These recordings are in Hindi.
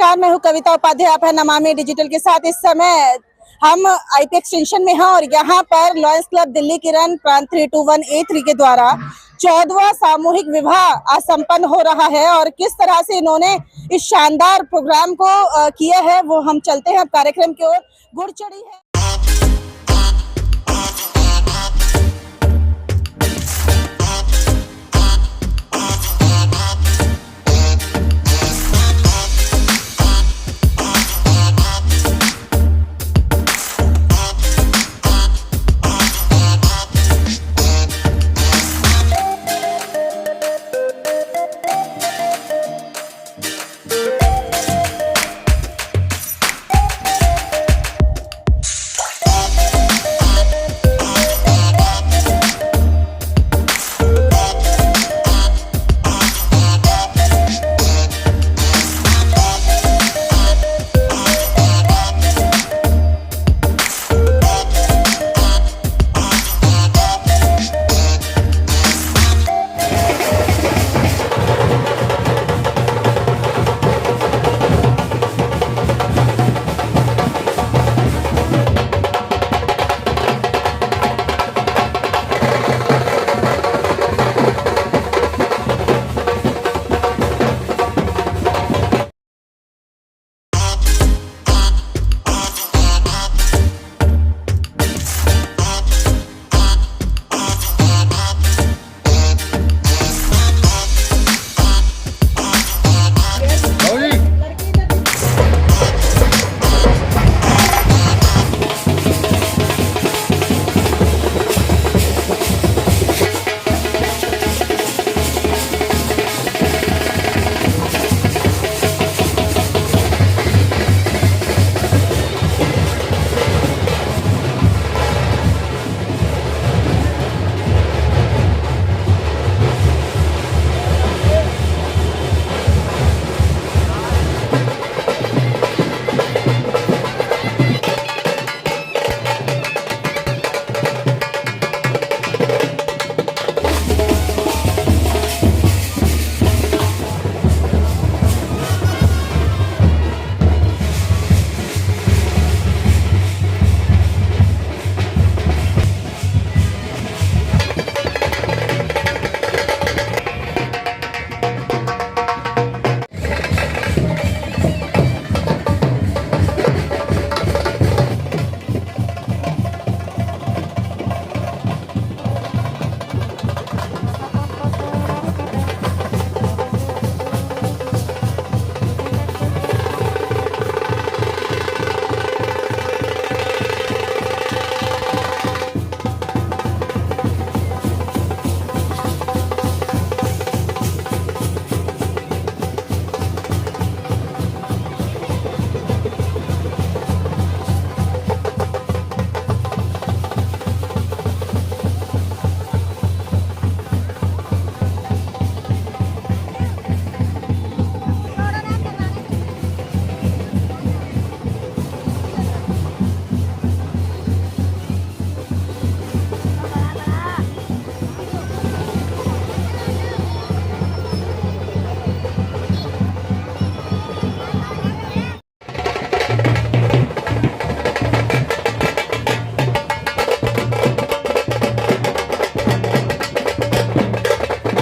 नमस्कार, मैं हूँ कविता उपाध्याय, आप है नमामि डिजिटल के साथ। इस समय हम आईपी एक्सटेंशन में हैं और यहाँ पर लॉयंस क्लब दिल्ली किरण प्रांत 321A3 के द्वारा 14वां सामूहिक विवाह आज संपन्न हो रहा है और किस तरह से इन्होंने इस शानदार प्रोग्राम को किया है वो हम चलते हैं अब कार्यक्रम की ओर। गुड़ चढ़ी है।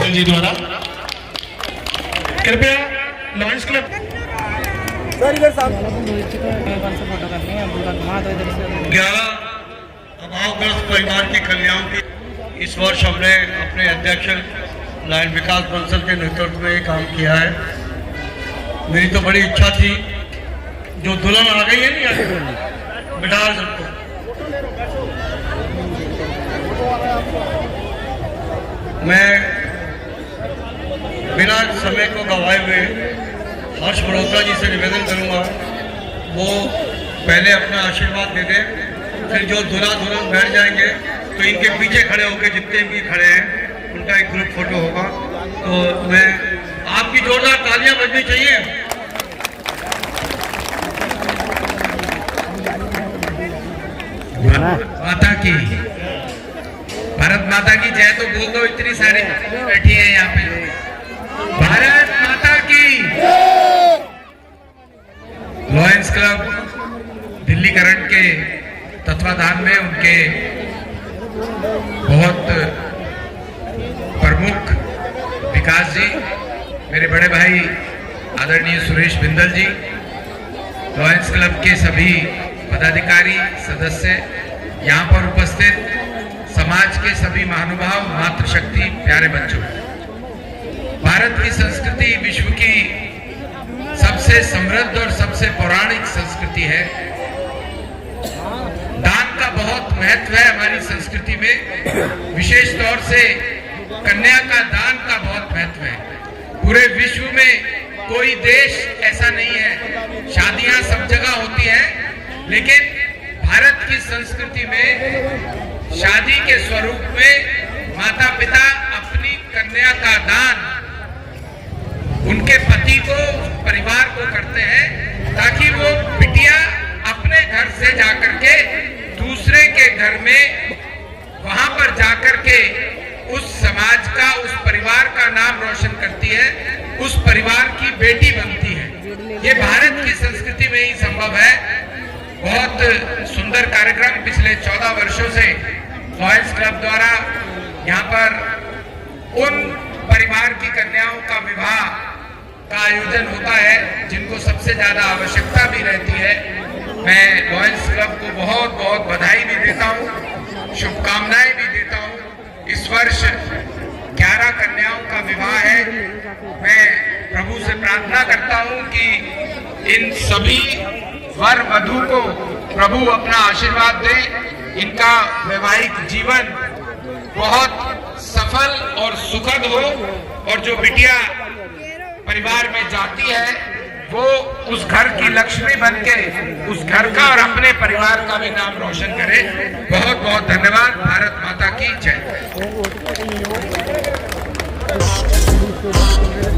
जी द्वारा कृपया लॉयंस क्लब 11 अभावग्रस्त परिवार के कल्याण की इस वर्ष हमने अपने अध्यक्ष लायन विकास बंसल के नेतृत्व में काम किया है। मेरी तो बड़ी इच्छा थी, जो दुल्हन आ गई है नहीं बिठा सबको, मैं बिना समय को गंवाए हुए हर्ष मल्होत्रा जी से निवेदन करूंगा वो पहले अपना आशीर्वाद दे दें, फिर जो दूल्हा दुल्हन बैठ जाएंगे तो इनके पीछे खड़े होकर जितने भी खड़े हैं उनका एक ग्रुप फोटो होगा। तो मैं आपकी जोरदार तालियां बजनी चाहिए। माता की, भारत माता की जय तो बोल दो, इतनी सारी बैठी है यहाँ पे। भारत माता की। लॉयंस क्लब दिल्ली करंट के तत्वाधान में उनके बहुत प्रमुख विकास जी, मेरे बड़े भाई आदरणीय सुरेश बिंदल जी, लॉयंस क्लब के सभी पदाधिकारी सदस्य, यहाँ पर उपस्थित समाज के सभी महानुभाव, मातृशक्ति, प्यारे बच्चों, भारत की संस्कृति विश्व की सबसे समृद्ध और सबसे पौराणिक संस्कृति है। दान का बहुत महत्व है हमारी संस्कृति में, विशेष तौर से कन्या का दान का बहुत महत्व है। पूरे विश्व में कोई देश ऐसा नहीं है, शादियां सब जगह होती हैं, लेकिन भारत की संस्कृति में शादी के स्वरूप में माता पिता अपनी कन्या का दान उनके पति को, परिवार को करते हैं, ताकि वो बिटिया अपने घर से जाकर के दूसरे के घर में वहां पर जाकर के उस समाज का, उस परिवार का नाम रोशन करती है, उस परिवार की बेटी बनती है। ये भारत की संस्कृति में ही संभव है। बहुत सुंदर कार्यक्रम पिछले 14 वर्षों से लॉयंस क्लब द्वारा यहाँ पर उन परिवार की कन्याओं का विवाह का आयोजन होता है जिनको सबसे ज्यादा आवश्यकता भी रहती है। मैं लॉयंस क्लब को बहुत बहुत बधाई भी देता हूँ, शुभकामनाएं भी देता हूँ। इस वर्ष 11 कन्याओं का विवाह है। मैं प्रभु से प्रार्थना करता हूँ कि इन सभी वर वधू को प्रभु अपना आशीर्वाद दे, इनका वैवाहिक जीवन बहुत सफल और सुखद हो, और जो बिटिया परिवार में जाती है वो उस घर की लक्ष्मी बनके उस घर का और अपने परिवार का भी नाम रोशन करे। बहुत बहुत धन्यवाद। भारत माता की जय।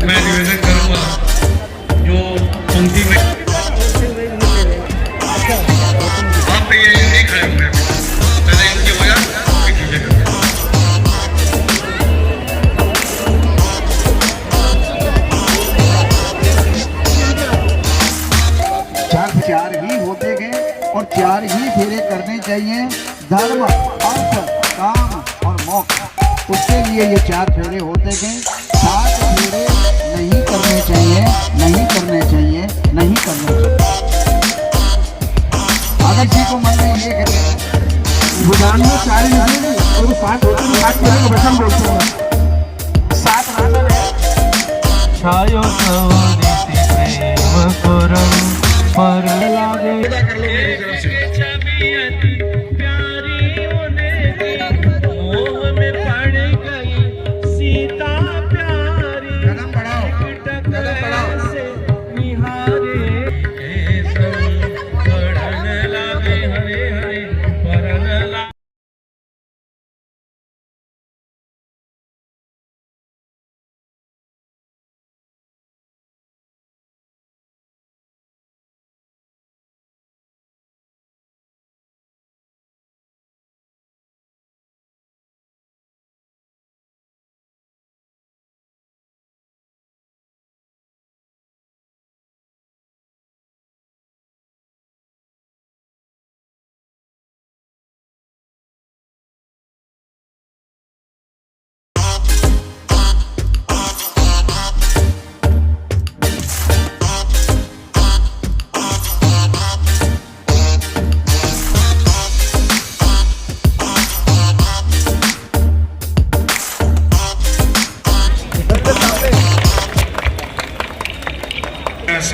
मैं निवेदन करूंगा जो पंक्ति में आप ये नहीं खड़े होंगे, पहले इनकी वजह चार ही होते गए और 4 ही फेरे करने चाहिए। धर्म, अर्थ, काम और मोक्ष, उसके लिए ये 4 फेरे होते गए। 7 फेरे नहीं करने चाहिए, नहीं करने चाहिए, नहीं करने चाहिए। अगर जी को मन में ये करें भूटान में 4 नहीं और 7 होते हैं, 7 फेरे को वचन बोलते हैं। 7 राधा है छायो सवरिति प्रेम करम पर लागे प्यारी मोह में पड़ गई सीता प्यारी। कदम बढ़ाओ, कदम बढ़ाओ। से निहारे पढ़न लागे हरे हरे पढ़न लागे।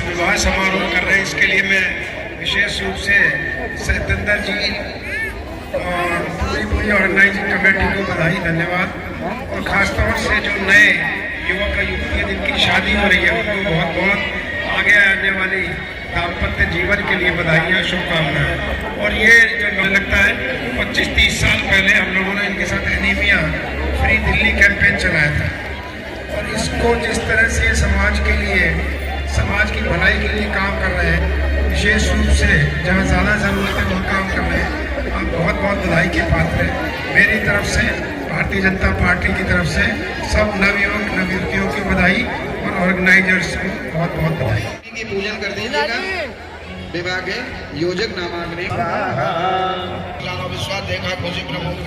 विवाह समारोह कर रहे हैं, इसके लिए मैं विशेष रूप से सत्येंद्र जी और पूरी ऑर्गेनाइजिंग कमेटी को बधाई, धन्यवाद। और ख़ासतौर से जो नए युवक युवतियाँ जिनकी शादी हो रही है उनको बहुत बहुत आगे आने वाली दाम्पत्य जीवन के लिए बधाइयाँ, शुभकामनाएं। और ये जो मुझे लगता है 25-30 साल पहले हम लोगों ने इनके साथ एनीमिया फ्री दिल्ली कैंपेन चलाया था, और इसको जिस तरह से समाज के लिए, समाज की भलाई के लिए काम कर रहे हैं, विशेष रूप से जहाँ ज़्यादा ज़रूरत है वहाँ काम कर रहे हैं, आप बहुत बहुत बधाई के पात्र हैं। मेरी तरफ से, भारतीय जनता पार्टी की तरफ से सब नवयुवक नवयुवतियों की बधाई और ऑर्गेनाइजर्स को बहुत बहुत बधाई। पूजन कर दीजिएगा। विभाग योजक नामाग्नि विश्वास देखा खुशी प्रमुख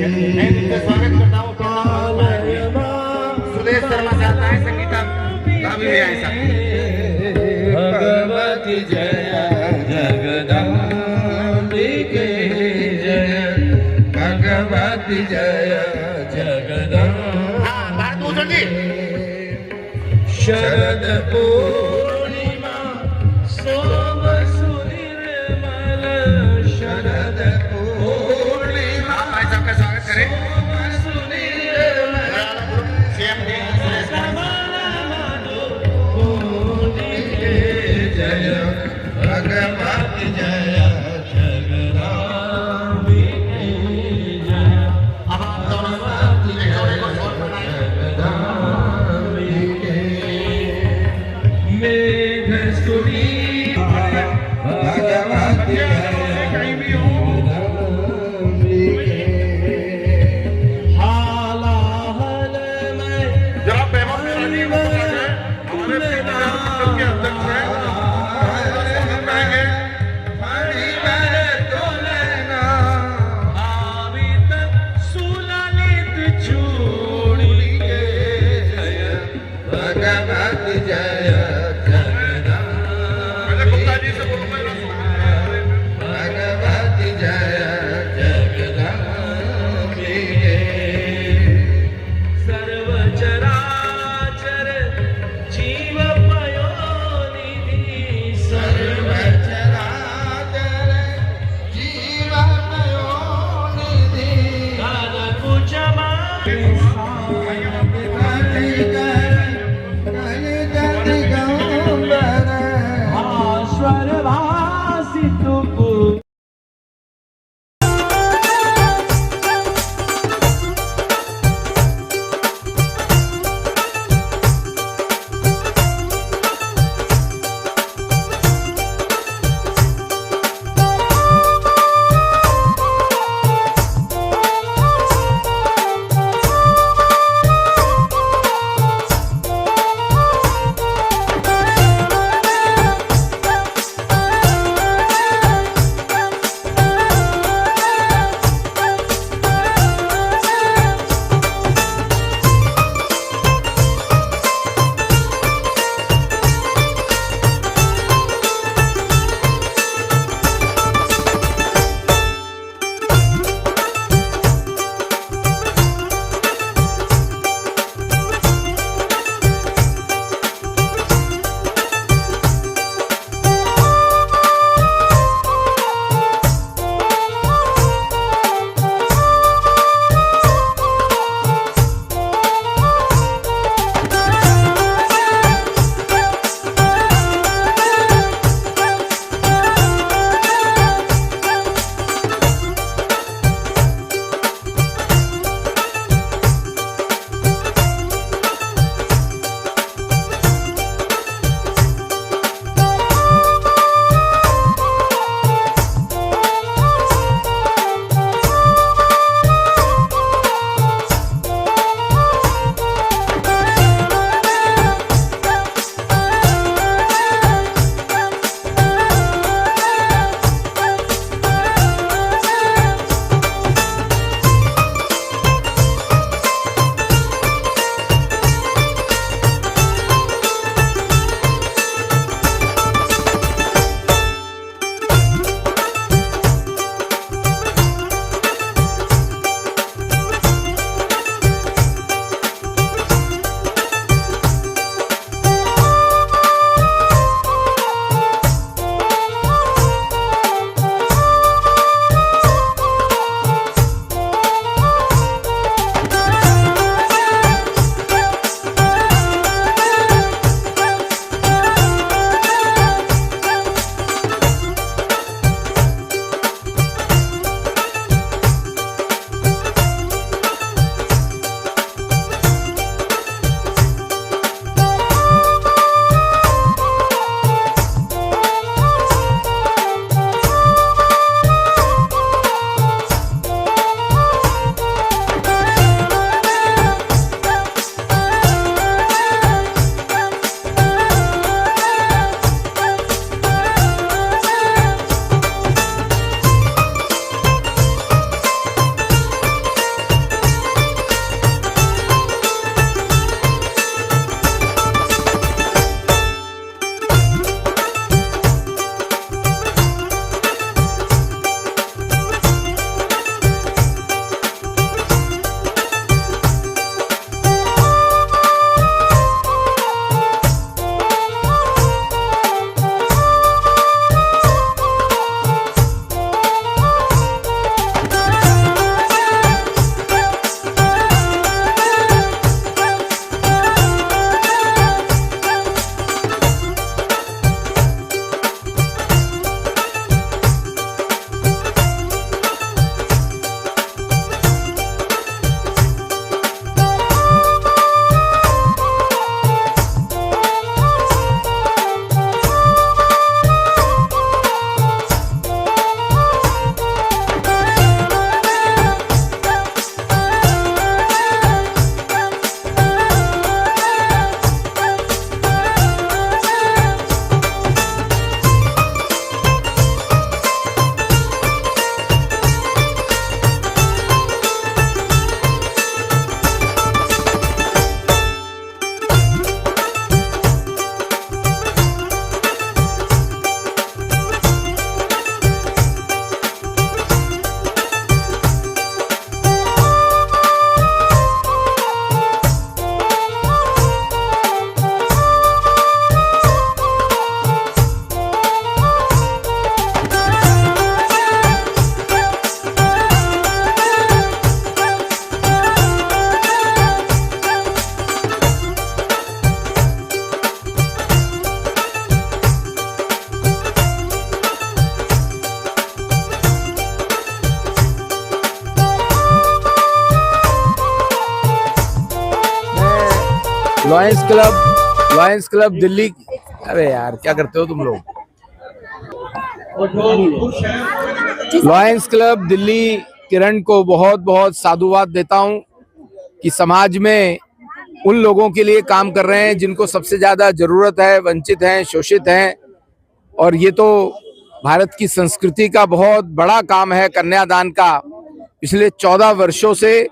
मैं इनसे स्वागत करता हूँ सुदेश शर्मा साहब आए, संगीता भाभी भी आए साहब। भगवती जय जगदम्बिके जय भगवती जय जगदम्बिके। हाँ भारत भूषण जी शरद पूर्णिमा सोम सुनिर्मल शरद पूर्णिमा आप भाई साहब का स्वागत करें। सुनिर्मल सीएम जी सुरेश जय भगवती जय जगदम्बिके जय अब आप दोनों एक जोड़े को जोड़ बनाएं। जगदम्बिके मेघ स्तुति भगवती जय जगदम्बिके हालाहल में जनाब वैभव त्रिपाठी को बुलाते हैं, हमारे पीटीआई मंडल के अध्यक्ष हैं। हम कहेंगे सुललित चूड़ी जय भगवती जय पहले गुप्ता जी से बोलो पहले। भगवती जय जगदम्बिके सर्व चराचर जीव पयोनिधि सर्व चराचर जीव पयोनिधि काल कुचमा स्वर भासित लॉयंस क्लब दिल्ली। अरे यार क्या करते हो तुम लोग। लॉयंस क्लब दिल्ली किरण को बहुत बहुत साधुवाद देता हूं कि समाज में उन लोगों के लिए काम कर रहे हैं जिनको सबसे ज्यादा जरूरत है, वंचित हैं, शोषित हैं। और ये तो भारत की संस्कृति का बहुत बड़ा काम है कन्यादान का। पिछले 14 वर्षों से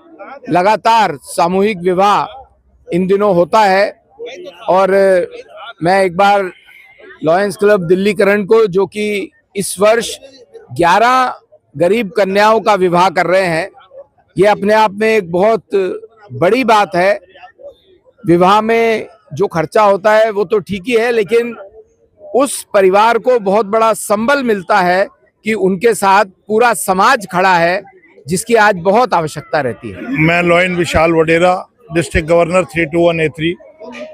लगातार सामूहिक विवाह इन दिनों होता है। और मैं एक बार लॉयंस क्लब दिल्ली किरण को, जो कि इस वर्ष 11 गरीब कन्याओं का विवाह कर रहे हैं, ये अपने आप में एक बहुत बड़ी बात है। विवाह में जो खर्चा होता है वो तो ठीक ही है, लेकिन उस परिवार को बहुत बड़ा संबल मिलता है कि उनके साथ पूरा समाज खड़ा है, जिसकी आज बहुत आवश्यकता रहती है। मैं लॉयन विशाल वडेरा, डिस्ट्रिक्ट गवर्नर 321A3।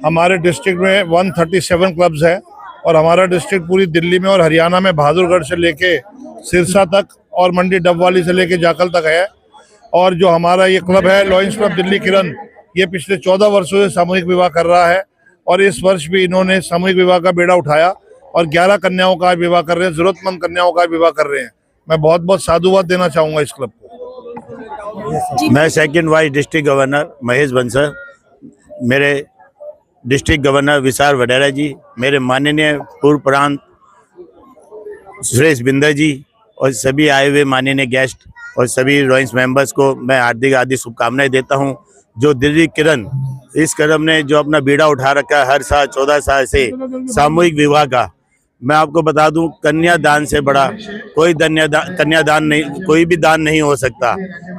हमारे डिस्ट्रिक्ट में 137 क्लब्स है और हमारा डिस्ट्रिक्ट पूरी दिल्ली में और हरियाणा में बहादुरगढ़ से लेके सिरसा तक और मंडी डबवाली से लेके जाखल तक है। और जो हमारा ये क्लब है लॉयंस क्लब दिल्ली किरण, ये पिछले 14 वर्षों से सामूहिक विवाह कर रहा है और इस वर्ष भी इन्होंने सामूहिक विवाह का बेड़ा उठाया और 11 कन्याओं का विवाह कर रहे हैं, जरूरतमंद कन्याओं का विवाह कर रहे हैं। मैं बहुत बहुत साधुवाद देना चाहूंगा इस क्लब को। मैं second vice district governor Mahesh Bansal, मेरे डिस्ट्रिक्ट गवर्नर विशाल वडेरा जी, मेरे माननीय पूर्व प्रांत सुरेश बिंदर जी और सभी आए हुए माननीय गेस्ट और सभी लॉयंस मेंबर्स को मैं हार्दिक शुभकामनाएं देता हूं। जो दिल्ली किरण इस कदम ने जो अपना बीड़ा उठा रखा है हर साल 14 साल से सामूहिक विवाह का, मैं आपको बता दूं कन्यादान से बड़ा कोई कन्यादान नहीं, कोई भी दान नहीं हो सकता।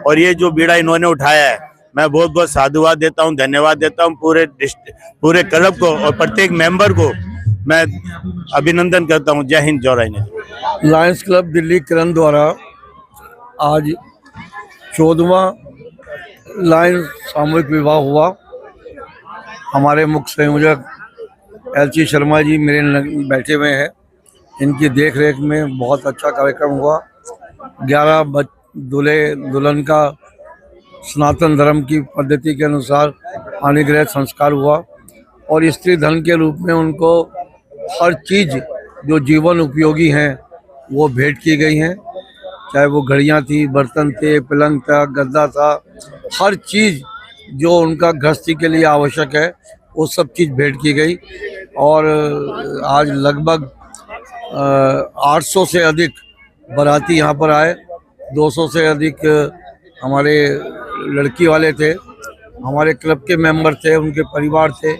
और ये जो बीड़ा इन्होंने उठाया है, मैं बहुत बहुत साधुवाद देता हूं, धन्यवाद देता हूं पूरे क्लब को और प्रत्येक मेंबर को मैं अभिनंदन करता हूं। जय हिंद, जय राजनीति। लॉयंस क्लब दिल्ली किरण द्वारा आज 14वां लॉयंस सामूहिक विवाह हुआ। हमारे मुख्य संयोजक LC शर्मा जी मेरे बैठे हुए हैं, इनकी देखरेख में बहुत अच्छा कार्यक्रम हुआ। 11 दूल्हे दुल्हन का सनातन धर्म की पद्धति के अनुसार पाणिग्रह संस्कार हुआ और स्त्री धन के रूप में उनको हर चीज़ जो जीवन उपयोगी हैं वो भेंट की गई हैं। चाहे वो घड़ियाँ थी, बर्तन थे, पलंग था, गद्दा था, हर चीज़ जो उनका गृहस्थी के लिए आवश्यक है वो सब चीज़ भेंट की गई। और आज लगभग 800 से अधिक बाराती यहाँ पर आए, 200 से अधिक हमारे लड़की वाले थे, हमारे क्लब के मेंबर थे, उनके परिवार थे।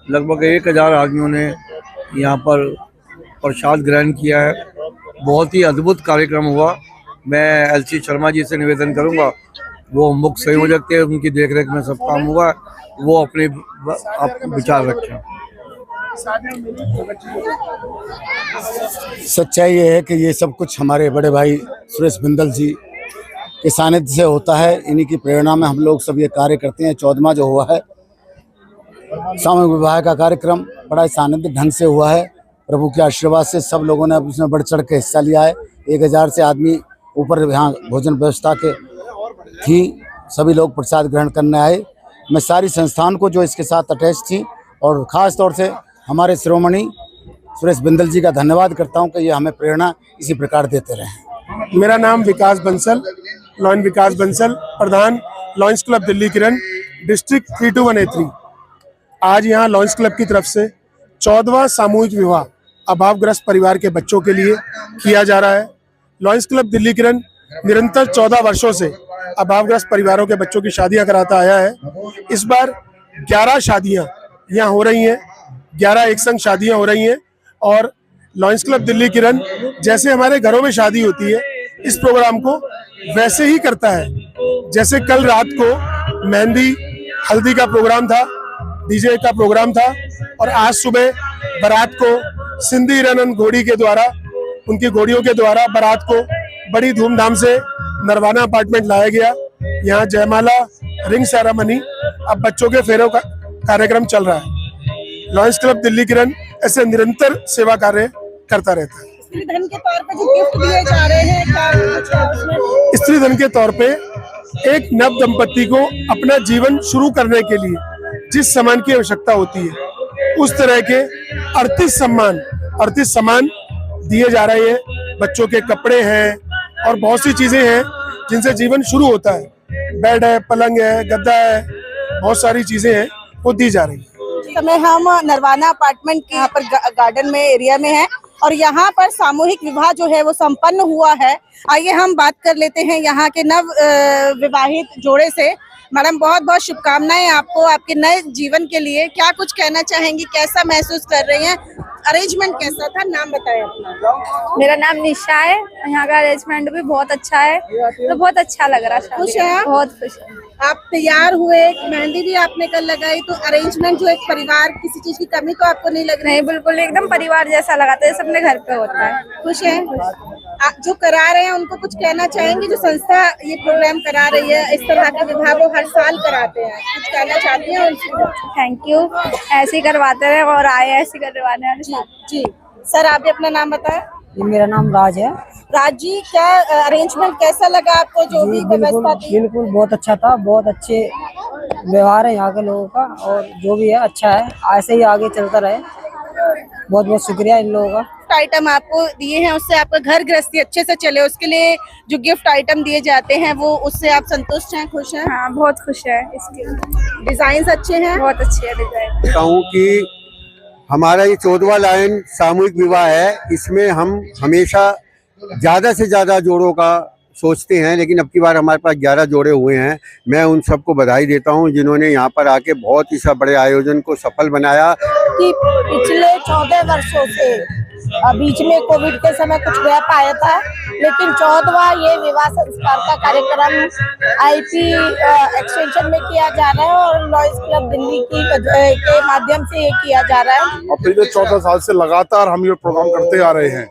लगभग 1000 आदमियों ने यहाँ पर प्रसाद ग्रहण किया है। बहुत ही अद्भुत कार्यक्रम हुआ। मैं LC शर्मा जी से निवेदन करूँगा, वो मुख्य संयोजक थे, उनकी देखरेख में सब काम हुआ, वो अपने विचार रखें। सच्चाई ये है कि ये सब कुछ हमारे बड़े भाई सुरेश बिंदल जी के सानिध्य से होता है। इन्हीं की प्रेरणा में हम लोग सब ये कार्य करते हैं। 14वां जो हुआ है सामूहिक विवाह का कार्यक्रम बड़ा ही सानिध्य ढंग से हुआ है। प्रभु के आशीर्वाद से सब लोगों ने उसमें बढ़ चढ़ के हिस्सा लिया है। 1000 से आदमी ऊपर यहाँ भोजन व्यवस्था के थी, सभी लोग प्रसाद ग्रहण करने आए। मैं सारी संस्थान को जो इसके साथ अटैच थी और ख़ास तौर से हमारे शिरोमणि सुरेश बिंदल जी का धन्यवाद करता हूं कि ये हमें प्रेरणा इसी प्रकार देते रहे। मेरा नाम विकास बंसल, लॉयन विकास बंसल, प्रधान लॉयंस क्लब दिल्ली किरण, डिस्ट्रिक्ट 321A3। आज यहाँ लॉयंस क्लब की तरफ से 14वां सामूहिक विवाह अभावग्रस्त परिवार के बच्चों के लिए किया जा रहा है। लॉयंस क्लब दिल्ली किरण निरंतर 14 वर्षों से अभावग्रस्त परिवारों के बच्चों की शादियां कराता आया है। इस बार 11 शादियां यहाँ हो रही हैं, 11 एक संग शादियां हो रही हैं। और लॉयंस क्लब दिल्ली किरण जैसे हमारे घरों में शादी होती है, इस प्रोग्राम को वैसे ही करता है। जैसे कल रात को मेहंदी हल्दी का प्रोग्राम था, DJ का प्रोग्राम था, और आज सुबह बारात को सिंधी रनन घोड़ी के द्वारा, उनकी घोड़ियों के द्वारा बारात को बड़ी धूमधाम से नरवाना अपार्टमेंट लाया गया। यहाँ जयमाला, रिंग सेरेमनी, अब बच्चों के फेरों का कार्यक्रम चल रहा है। लॉयंस क्लब दिल्ली किरण ऐसे निरंतर सेवा कार्य करता रहता है। स्त्री धन के तौर पे जो गिफ्ट दिए जा रहे हैं, क्या कुछ है उसमें? स्त्री धन के तौर पे एक नव दंपत्ति को अपना जीवन शुरू करने के लिए जिस सम्मान की आवश्यकता होती है उस तरह के 38 सम्मान दिए जा रहे हैं। बच्चों के कपड़े हैं और बहुत सी चीजें हैं जिनसे जीवन शुरू होता है। बेड है, पलंग है, गद्दा है, बहुत सारी चीजें हैं वो दी जा रही है। इस समय हम नरवाना अपार्टमेंट के यहाँ पर गार्डन में एरिया में है और यहाँ पर सामूहिक विवाह जो है वो संपन्न हुआ है। आइए हम बात कर लेते हैं यहाँ के नव विवाहित जोड़े से। मैडम, बहुत बहुत शुभकामनाएं आपको आपके नए जीवन के लिए। क्या कुछ कहना चाहेंगी, कैसा महसूस कर रही हैं? अरेंजमेंट कैसा था, नाम बताएं अपना। मेरा नाम निशा है। यहाँ का अरेंजमेंट भी बहुत अच्छा है, तो बहुत अच्छा लग रहा है। खुश है? बहुत खुश है। आप तैयार हुए, मेहंदी भी आपने कल लगाई, तो अरेंजमेंट जो एक परिवार, किसी चीज की कमी तो आपको नहीं लग रही? नहीं, बिल्कुल एकदम परिवार जैसा लगाता है, सबने घर पे होता है। खुश है? जो करा रहे हैं उनको कुछ कहना चाहेंगे? जो संस्था ये प्रोग्राम करा रही है, इस तरह के विवाह वो हर साल कराते हैं, कुछ कहना चाहती हैं उनको? थैंक यू, ऐसे ही करवाते रहे और आए ऐसे करवाने वाले। जी सर, आप भी अपना नाम बताएं। मेरा नाम राज है। राज जी, क्या अरेंजमेंट कैसा लगा आपको, जो भी व्यवस्था थी? बिल्कुल बहुत अच्छा था, बहुत अच्छे व्यवहार है यहाँ के लोगों का और जो भी है अच्छा है, ऐसे ही आगे चलता रहे। बहुत बहुत शुक्रिया इन लोगों का। आइटम आपको दिए हैं, उससे आपका घर गृहस्थी अच्छे से चले, उसके लिए जो गिफ्ट आइटम दिए जाते हैं वो उससे आप संतुष्ट हैं, खुश हैं? हाँ, बहुत खुश है। इसके डिजाइन अच्छे हैं? बहुत अच्छे है डिजाइन। कहूँ कि हमारा ये 14वां लाइन सामूहिक विवाह है, इसमें हम हमेशा ज़्यादा से ज़्यादा जोड़ों का सोचते हैं, लेकिन अब की बार हमारे पास 11 जोड़े हुए हैं। मैं उन सबको बधाई देता हूं जिन्होंने यहाँ पर आके बहुत ही सब बड़े आयोजन को सफल बनाया। कि पिछले 14 वर्षों से बीच में कोविड के समय कुछ गैप आया था, लेकिन 14वां ये विवाह संस्कार का कार्यक्रम आईपी एक्सटेंशन में किया जा रहा है और लॉयंस क्लब दिल्ली के माध्यम से ये किया जा रहा है। और पिछले 14 साल से लगातार हम ये प्रोग्राम करते आ रहे हैं।